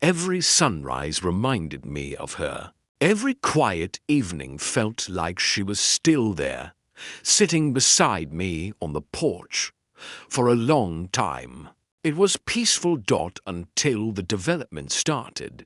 Every sunrise reminded me of her. Every quiet evening felt like she was still there, sitting beside me on the porch. For a long time, it was peaceful until the development started.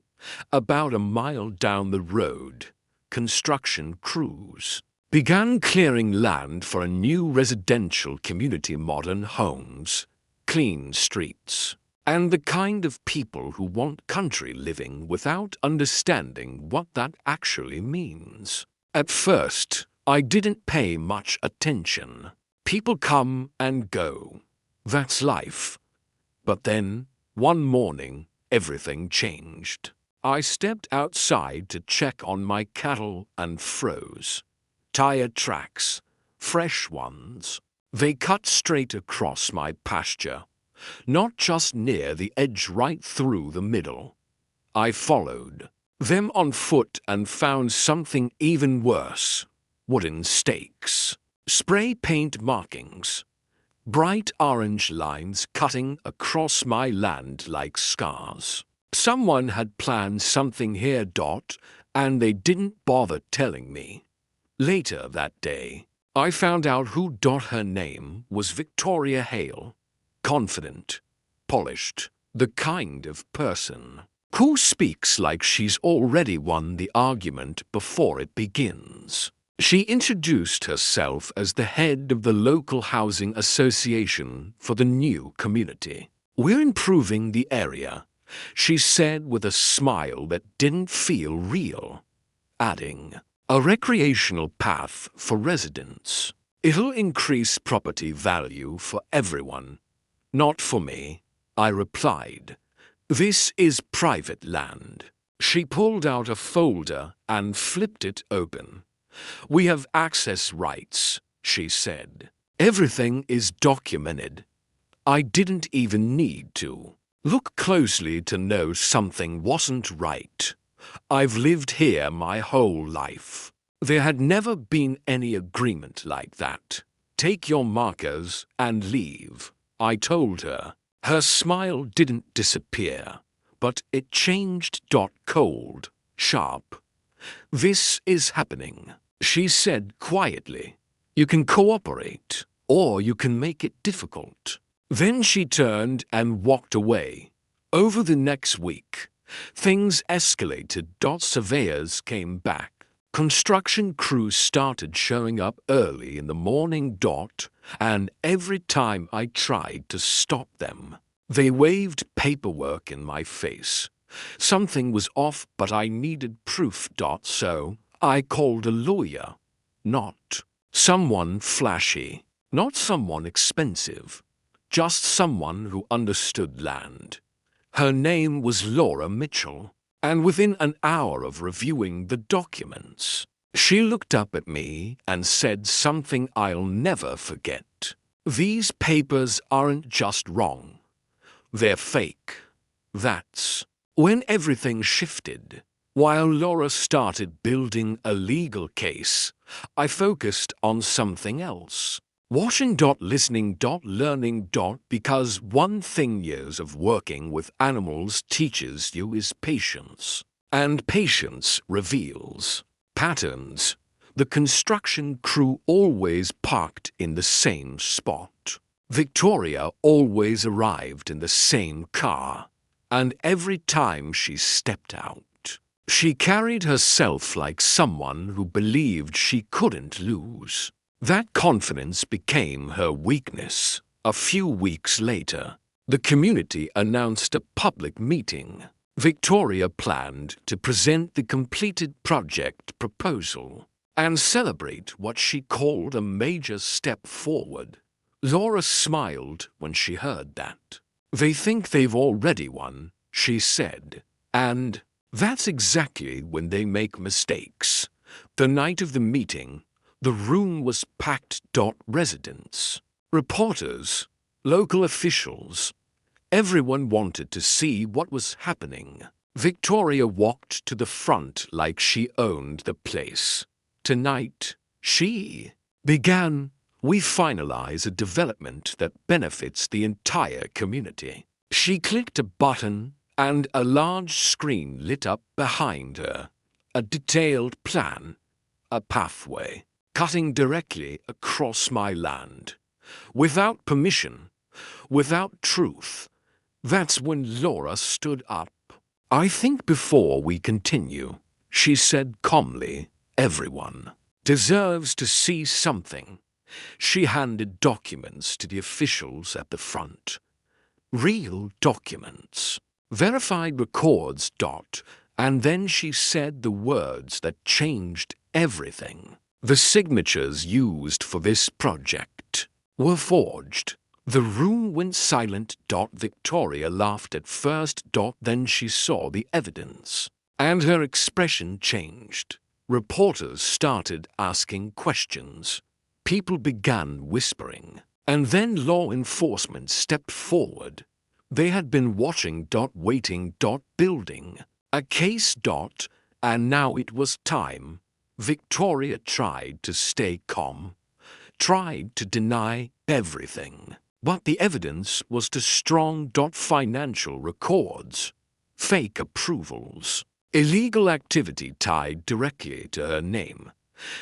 About a mile down the road, construction crews began clearing land for a new residential community, modern homes, clean streets, and the kind of people who want country living without understanding what that actually means. At first, I didn't pay much attention. People come and go. That's life. But then, one morning, everything changed. I stepped outside to check on my cattle and froze. Tire tracks, fresh ones. They cut straight across my pasture, not just near the edge, right through the middle. I followed them on foot and found something even worse. Wooden stakes, spray paint markings, bright orange lines cutting across my land like scars. Someone had planned something here, and they didn't bother telling me. Later that day, I found out who. Her name was Victoria Hale. Confident, polished, the kind of person who speaks like she's already won the argument before it begins. She introduced herself as the head of the local housing association for the new community. "We're improving the area," she said with a smile that didn't feel real, adding, "a recreational path for residents. It'll increase property value for everyone." "Not for me," I replied. "This is private land." She pulled out a folder and flipped it open. "We have access rights," she said. "Everything is documented." I didn't even need to look closely to know something wasn't right. I've lived here my whole life. There had never been any agreement like that. "Take your markers and leave," I told her. Her smile didn't disappear, but it changed. Cold, sharp. "This is happening," she said quietly. "You can cooperate, or you can make it difficult." Then she turned and walked away. Over the next week, things escalated. Surveyors came back. Construction crews started showing up early in the morning. And every time I tried to stop them, they waved paperwork in my face. Something was off, but I needed proof. So I called a lawyer. Not someone flashy, not someone expensive, just someone who understood land. Her name was Laura Mitchell, and within an hour of reviewing the documents, she looked up at me and said something I'll never forget. "These papers aren't just wrong. They're fake." That's when everything shifted. While Laura started building a legal case, I focused on something else. Watching. Listening. Learning. Because one thing years of working with animals teaches you is patience. And patience reveals patterns. The construction crew always parked in the same spot. Victoria always arrived in the same car. And every time she stepped out, she carried herself like someone who believed she couldn't lose. That confidence became her weakness. A few weeks later, the community announced a public meeting. Victoria planned to present the completed project proposal and celebrate what she called a major step forward. Laura smiled when she heard that. "They think they've already won," she said. "And that's exactly when they make mistakes." The night of the meeting, the room was packed. Residents, reporters, local officials. Everyone wanted to see what was happening. Victoria walked to the front like she owned the place. "Tonight," she began, "we finalize a development that benefits the entire community." She clicked a button, and a large screen lit up behind her. A detailed plan, a pathway, cutting directly across my land. Without permission, without truth. That's when Laura stood up. "I think before we continue," she said calmly, "everyone deserves to see something." She handed documents to the officials at the front. Real documents. Verified records. And then she said the words that changed everything. The signatures used for this project were forged. The room went silent. Victoria laughed at first. Then she saw the evidence, and her expression changed. Reporters started asking questions. People began whispering. And then law enforcement stepped forward. They had been watching. Waiting. Building a case. And now it was time. Victoria tried to stay calm, tried to deny everything. But the evidence was too strong. Financial records, fake approvals, illegal activity tied directly to her name.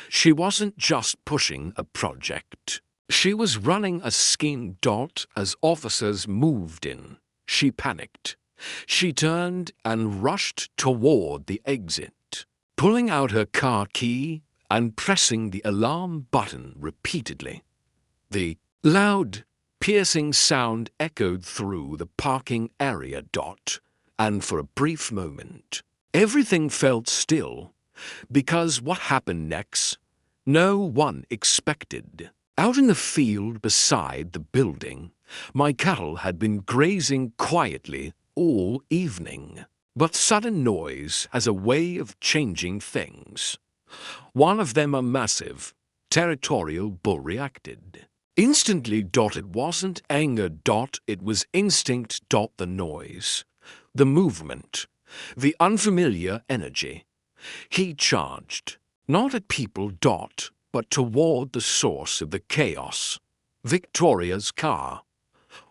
She wasn't just pushing a project. She was running a scheme. As officers moved in, she panicked. She turned and rushed toward the exit, pulling out her car key and pressing the alarm button repeatedly. The loud, piercing sound echoed through the parking area. And for a brief moment, everything felt still, because what happened next, no one expected. Out in the field beside the building, my cattle had been grazing quietly all evening. But sudden noise has a way of changing things. One of them, a massive, territorial bull, reacted. Instantly. It wasn't anger. It was instinct. The noise, the movement, the unfamiliar energy. He charged, not at people. But toward the source of the chaos, Victoria's car.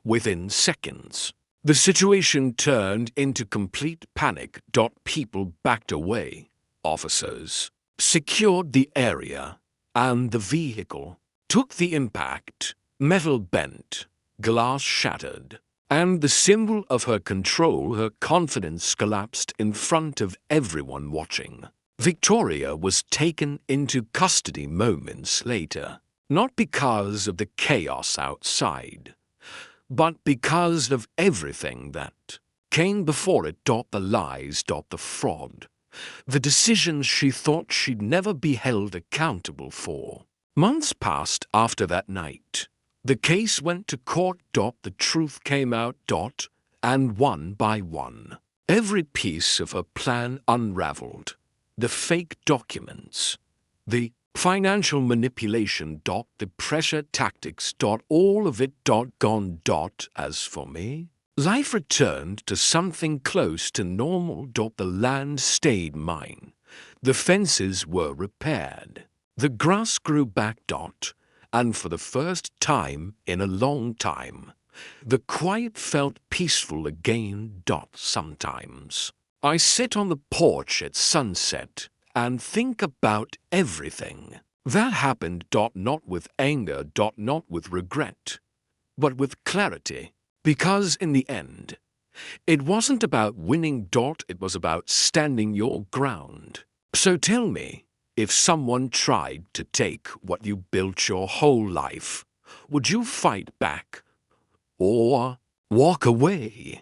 Within seconds, the situation turned into complete panic. People backed away. Officers secured the area, and the vehicle took the impact. Metal bent, glass shattered, and the symbol of her control, her confidence, collapsed in front of everyone watching. Victoria was taken into custody moments later, not because of the chaos outside, but because of everything that came before it. The lies. The fraud. The decisions she thought she'd never be held accountable for. Months passed after that night. The case went to court. The truth came out. And one by one, every piece of her plan unraveled. The fake documents, the financial manipulation. The pressure tactics. All of it. Gone. As for me, life returned to something close to normal. The land stayed mine. The fences were repaired. The grass grew back. And for the first time in a long time, the quiet felt peaceful again. Sometimes I sit on the porch at sunset and think about everything that happened. Not with anger. Not with regret, but with clarity. Because in the end, it wasn't about winning. It was about standing your ground. So tell me, if someone tried to take what you built your whole life, would you fight back or walk away?